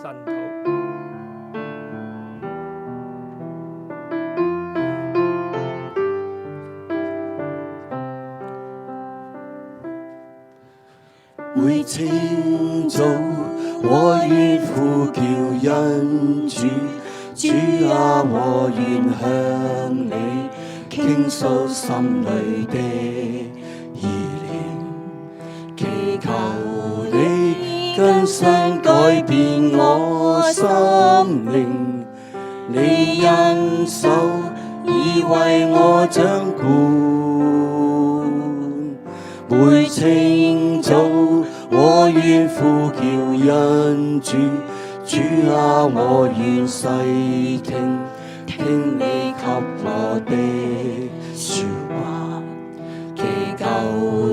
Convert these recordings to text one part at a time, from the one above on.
神土。每清早我願呼叫恩主，主啊，我願向你傾訴心裏的意念，祈求你更新改變我心靈，你恩手已為我掌管。每清早我願呼叫恩主，主啊，我願細聽聽你給我的說話，祈求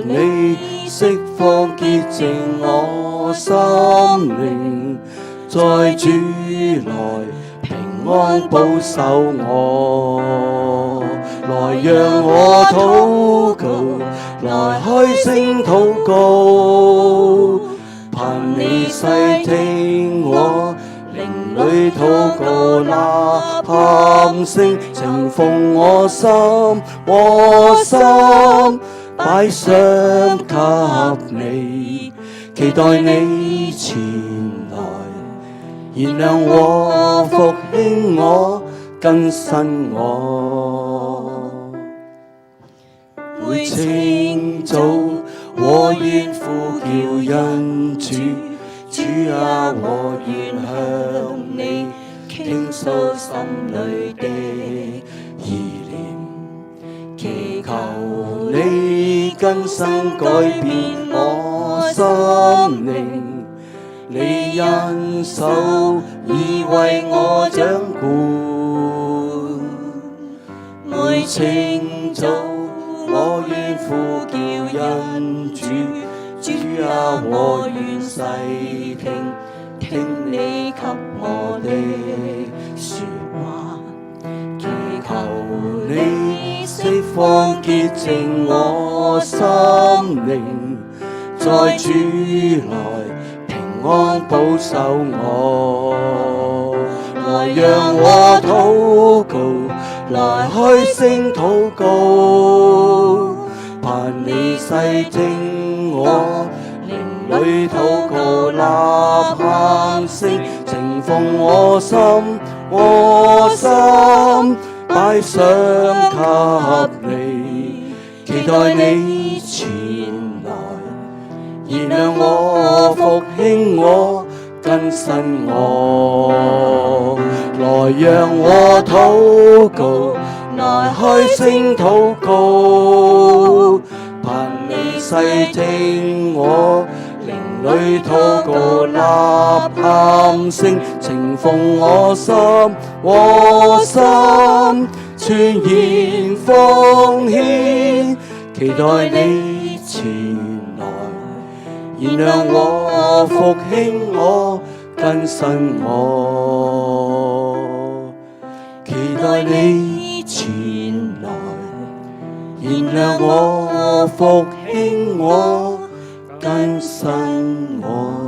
你釋放潔淨我心靈，在主內平安保守我，來讓我禱告，來開聲禱告，盼你細聽我靈裏禱告吶喊聲，情奉我心擺上給你，期待你前來，燃亮我，復興我，更新我。每清早我願呼叫恩主，主啊，我願向你傾訴心裏的意念，祈求你更新改變我心靈，你恩手已為我掌管。每清早我願呼叫恩主，主啊，我願細聽聽你給我的說話，祈求你釋放潔淨我心靈，在主內平安保守我，來讓我禱告，來開聲禱告，盼你細聽我靈裏禱告吶喊聲，情奉我心擺上給你，期待你前來，燃亮我，復興我，更新我，來讓我禱告，來開聲禱告，盼你細聽我靈裏禱告吶喊聲，情奉我心全然奉獻，期待你前來，燃亮我，復興我，更新我，期待你前來，燃亮我，復興我，更新我。